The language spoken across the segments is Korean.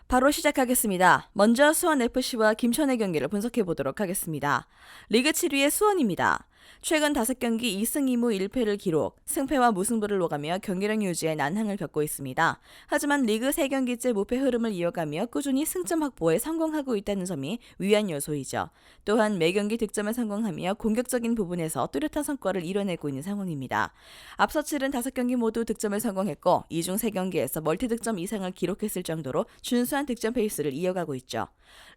바로 시작하겠습니다. 먼저 수원FC와 김천의 경기를 분석해 보도록 하겠습니다. 리그 7위의 수원입니다. 최근 5경기 2승 2무 1패를 기록, 승패와 무승부를 오가며 경기력 유지에 난항을 겪고 있습니다. 하지만 리그 3경기째 무패 흐름을 이어가며 꾸준히 승점 확보에 성공하고 있다는 점이 위안 요소이죠. 또한 매경기 득점에 성공하며 공격적인 부분에서 뚜렷한 성과를 이뤄내고 있는 상황입니다. 앞서 치른 5경기 모두 득점에 성공했고, 이 중 3경기에서 멀티득점 이상을 기록했을 정도로 준수한 득점 페이스를 이어가고 있죠.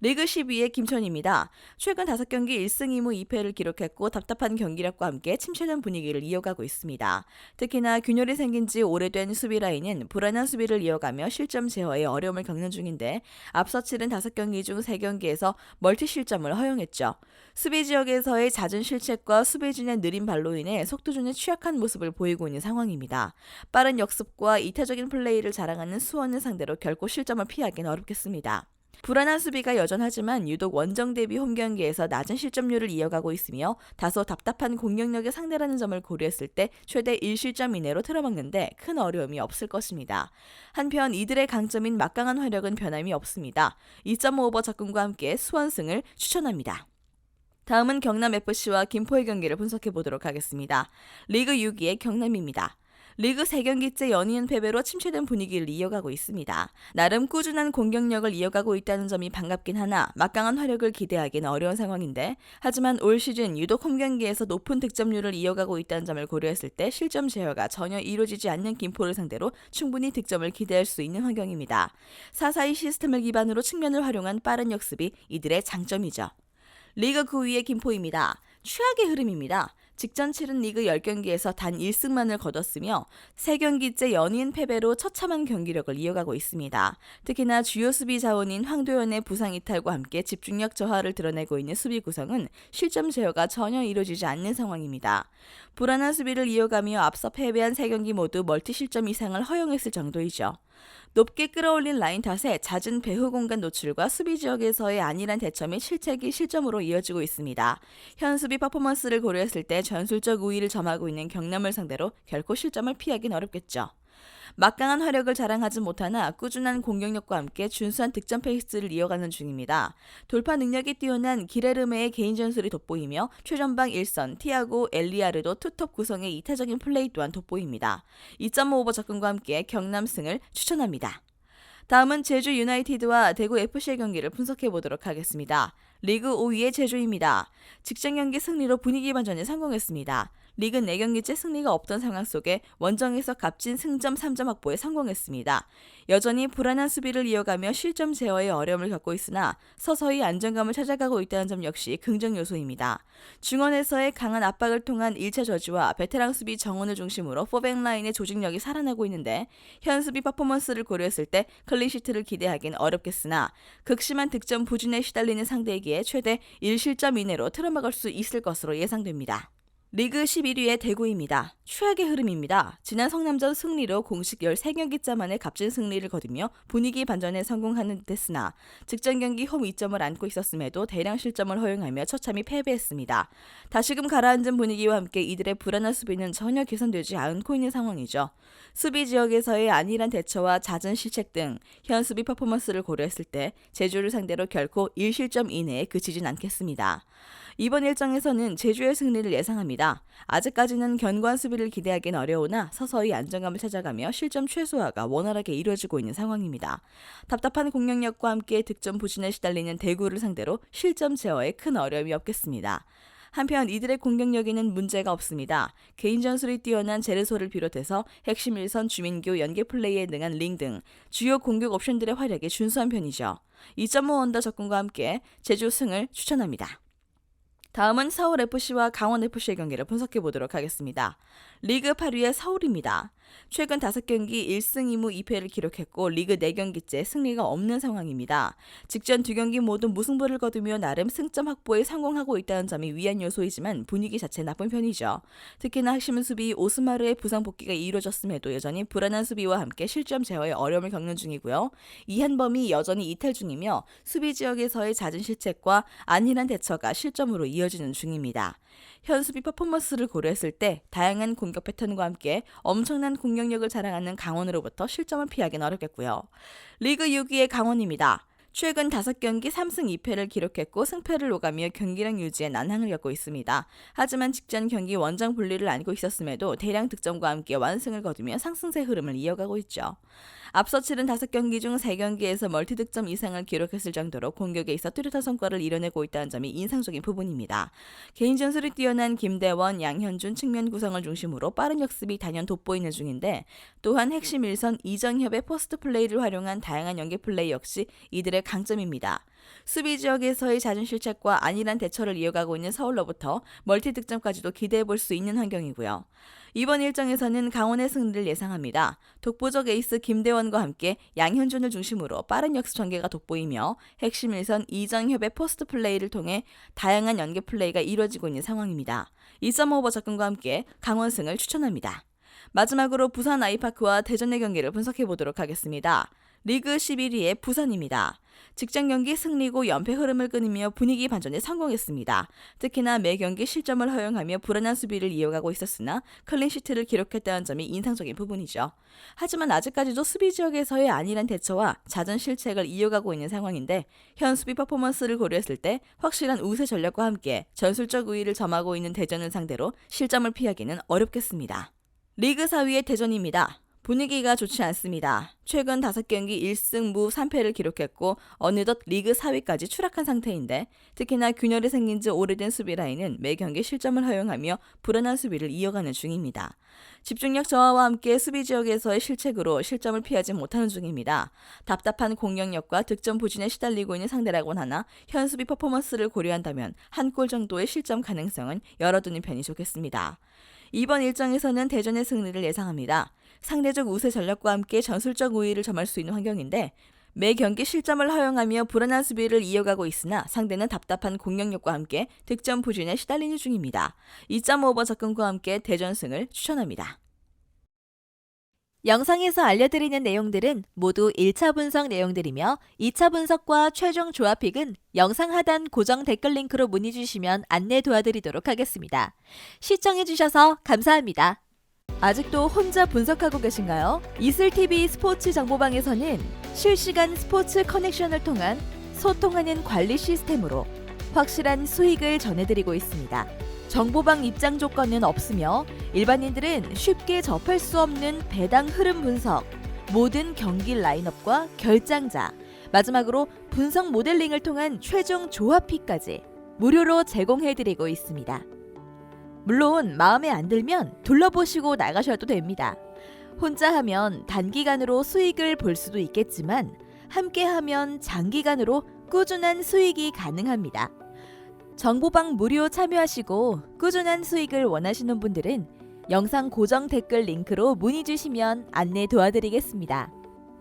리그 10위의 김천입니다. 최근 5경기 1승 2무 2패를 기록했고 답답한 경기력과 함께 침체된 분위기를 이어가고 있습니다. 특히나 균열이 생긴 지 오래된 수비 라인은 불안한 수비를 이어가며 실점 제어에 어려움을 겪는 중인데, 앞서 치른 5경기 중 3경기에서 멀티 실점을 허용했죠. 수비 지역에서의 잦은 실책과 수비진의 느린 발로 인해 속도전에 취약한 모습을 보이고 있는 상황입니다. 빠른 역습과 이타적인 플레이를 자랑하는 수원을 상대로 결코 실점을 피하기는 어렵겠습니다. 불안한 수비가 여전하지만 유독 원정 대비 홈 경기에서 낮은 실점률을 이어가고 있으며 다소 답답한 공격력의 상대라는 점을 고려했을 때 최대 1실점 이내로 틀어막는데 큰 어려움이 없을 것입니다. 한편 이들의 강점인 막강한 화력은 변함이 없습니다. 2.5오버 접근과 함께 수원승을 추천합니다. 다음은 경남FC와 김포의 경기를 분석해 보도록 하겠습니다. 리그 6위의 경남입니다. 리그 3경기째 연이은 패배로 침체된 분위기를 이어가고 있습니다. 나름 꾸준한 공격력을 이어가고 있다는 점이 반갑긴 하나 막강한 화력을 기대하기는 어려운 상황인데, 하지만 올 시즌 유독 홈경기에서 높은 득점률을 이어가고 있다는 점을 고려했을 때 실점 제어가 전혀 이루어지지 않는 김포를 상대로 충분히 득점을 기대할 수 있는 환경입니다. 4-4-2 시스템을 기반으로 측면을 활용한 빠른 역습이 이들의 장점이죠. 리그 9위의 김포입니다. 최악의 흐름입니다. 직전 치른 리그 10경기에서 단 1승만을 거뒀으며 3경기째 연이은 패배로 처참한 경기력을 이어가고 있습니다. 특히나 주요 수비 자원인 황도현의 부상 이탈과 함께 집중력 저하를 드러내고 있는 수비 구성은 실점 제어가 전혀 이루어지지 않는 상황입니다. 불안한 수비를 이어가며 앞서 패배한 3경기 모두 멀티 실점 이상을 허용했을 정도이죠. 높게 끌어올린 라인 탓에 잦은 배후 공간 노출과 수비 지역에서의 안일한 대처 및 실책이 실점으로 이어지고 있습니다. 현 수비 퍼포먼스를 고려했을 때 전술적 우위를 점하고 있는 경남을 상대로 결코 실점을 피하긴 어렵겠죠. 막강한 화력을 자랑하지 못하나 꾸준한 공격력과 함께 준수한 득점 페이스를 이어가는 중입니다. 돌파 능력이 뛰어난 기레르메의 개인 전술이 돋보이며 최전방 1선, 티아고, 엘리아르도 투톱 구성의 이타적인 플레이 또한 돋보입니다. 2.5오버 접근과 함께 경남승을 추천합니다. 다음은 제주 유나이티드와 대구 FC의 경기를 분석해 보도록 하겠습니다. 리그 5위의 제주입니다. 직전 경기 승리로 분위기 반전에 성공했습니다. 리그 4경기째 승리가 없던 상황 속에 원정에서 값진 승점 3점 확보에 성공했습니다. 여전히 불안한 수비를 이어가며 실점 제어에 어려움을 겪고 있으나 서서히 안정감을 찾아가고 있다는 점 역시 긍정 요소입니다. 중원에서의 강한 압박을 통한 1차 저지와 베테랑 수비 정원을 중심으로 포백라인의 조직력이 살아나고 있는데, 현 수비 퍼포먼스를 고려했을 때 클린시트를 기대하긴 어렵겠으나 극심한 득점 부진에 시달리는 상대에게 최대 1실점 이내로 틀어막을 수 있을 것으로 예상됩니다. 리그 11위의 대구입니다. 최악의 흐름입니다. 지난 성남전 승리로 공식 13경기째 만에 값진 승리를 거두며 분위기 반전에 성공하는 듯 했으나 직전 경기 홈 2점을 안고 있었음에도 대량 실점을 허용하며 처참히 패배했습니다. 다시금 가라앉은 분위기와 함께 이들의 불안한 수비는 전혀 개선되지 않고 있는 상황이죠. 수비 지역에서의 안일한 대처와 잦은 실책 등 현 수비 퍼포먼스를 고려했을 때 제주를 상대로 결코 1실점 이내에 그치진 않겠습니다. 이번 일정에서는 제주의 승리를 예상합니다. 아직까지는 견고한 수비를 기대하기는 어려우나 서서히 안정감을 찾아가며 실점 최소화가 원활하게 이루어지고 있는 상황입니다. 답답한 공격력과 함께 득점 부진에 시달리는 대구를 상대로 실점 제어에 큰 어려움이 없겠습니다. 한편 이들의 공격력에는 문제가 없습니다. 개인 전술이 뛰어난 제르소를 비롯해서 핵심 1선 주민규 연계 플레이에 능한 링 등 주요 공격 옵션들의 활약이 준수한 편이죠. 2.5 언더 접근과 함께 제주 승을 추천합니다. 다음은 서울FC와 강원FC의 경기를 분석해 보도록 하겠습니다. 리그 8위의 서울입니다. 최근 5경기 1승 2무 2패를 기록했고 리그 4경기째 승리가 없는 상황입니다. 직전 2경기 모두 무승부를 거두며 나름 승점 확보에 성공하고 있다는 점이 위안 요소이지만 분위기 자체 나쁜 편이죠. 특히나 핵심 수비 오스마르의 부상 복귀가 이루어졌음에도 여전히 불안한 수비와 함께 실점 제어에 어려움을 겪는 중이고요. 이한범이 여전히 이탈 중이며 수비 지역에서의 잦은 실책과 안일한 대처가 실점으로 이어지는 중입니다. 현 수비 퍼포먼스를 고려했을 때 다양한 공격 패턴과 함께 엄청난 공격력을 자랑하는 강원으로부터 실점을 피하기는 어렵겠고요. 리그 6위의 강원입니다. 최근 5경기 3승 2패를 기록했고 승패를 오가며 경기력 유지에 난항을 겪고 있습니다. 하지만 직전 경기 원정 분리를 안고 있었음에도 대량 득점과 함께 완승을 거두며 상승세 흐름을 이어가고 있죠. 앞서 치른 5경기 중 3경기에서 멀티득점 이상을 기록했을 정도로 공격에 있어 뚜렷한 성과를 이뤄내고 있다는 점이 인상적인 부분입니다. 개인 전술이 뛰어난 김대원, 양현준 측면 구성을 중심으로 빠른 역습이 단연 돋보이는 중인데 또한 핵심 일선 이정협의 포스트 플레이를 활용한 다양한 연계 플레이 역시 이들의 강점입니다. 수비 지역에서의 잦은 실책과 안일한 대처를 이어가고 있는 서울로부터 멀티 득점까지도 기대해볼 수 있는 환경이고요. 이번 일정에서는 강원의 승리를 예상합니다. 독보적 에이스 김대원과 함께 양현준을 중심으로 빠른 역습 전개가 돋보이며 핵심 일선 이정협의 포스트 플레이를 통해 다양한 연계 플레이가 이루어지고 있는 상황입니다. 2.5버 접근과 함께 강원승을 추천합니다. 마지막으로 부산 아이파크와 대전의 경기를 분석해 보도록 하겠습니다. 리그 11위의 부산입니다. 직전 경기 승리고 연패 흐름을 끊으며 분위기 반전에 성공했습니다. 특히나 매 경기 실점을 허용하며 불안한 수비를 이어가고 있었으나 클린시트를 기록했다는 점이 인상적인 부분이죠. 하지만 아직까지도 수비 지역에서의 안일한 대처와 잦은 실책을 이어가고 있는 상황인데 현 수비 퍼포먼스를 고려했을 때 확실한 우세 전략과 함께 전술적 우위를 점하고 있는 대전을 상대로 실점을 피하기는 어렵겠습니다. 리그 4위의 대전입니다. 분위기가 좋지 않습니다. 최근 5경기 1승 무 3패를 기록했고 어느덧 리그 4위까지 추락한 상태인데 특히나 균열이 생긴 지 오래된 수비 라인은 매 경기 실점을 허용하며 불안한 수비를 이어가는 중입니다. 집중력 저하와 함께 수비 지역에서의 실책으로 실점을 피하지 못하는 중입니다. 답답한 공격력과 득점 부진에 시달리고 있는 상대라곤 하나 현 수비 퍼포먼스를 고려한다면 한 골 정도의 실점 가능성은 열어두는 편이 좋겠습니다. 이번 일정에서는 대전의 승리를 예상합니다. 상대적 우세 전략과 함께 전술적 우위를 점할 수 있는 환경인데 매 경기 실점을 허용하며 불안한 수비를 이어가고 있으나 상대는 답답한 공격력과 함께 득점 부진에 시달리는 중입니다. 2.5버 접근과 함께 대전승을 추천합니다. 영상에서 알려드리는 내용들은 모두 1차 분석 내용들이며 2차 분석과 최종 조합픽은 영상 하단 고정 댓글 링크로 문의 주시면 안내 도와드리도록 하겠습니다. 시청해주셔서 감사합니다. 아직도 혼자 분석하고 계신가요? 이슬TV 스포츠 정보방에서는 실시간 스포츠 커넥션을 통한 소통하는 관리 시스템으로 확실한 수익을 전해드리고 있습니다. 정보방 입장 조건은 없으며 일반인들은 쉽게 접할 수 없는 배당 흐름 분석, 모든 경기 라인업과 결장자, 마지막으로 분석 모델링을 통한 최종 조합픽까지 무료로 제공해드리고 있습니다. 물론 마음에 안 들면 둘러보시고 나가셔도 됩니다. 혼자 하면 단기간으로 수익을 볼 수도 있겠지만 함께 하면 장기간으로 꾸준한 수익이 가능합니다. 정보방 무료 참여하시고 꾸준한 수익을 원하시는 분들은 영상 고정 댓글 링크로 문의 주시면 안내 도와드리겠습니다.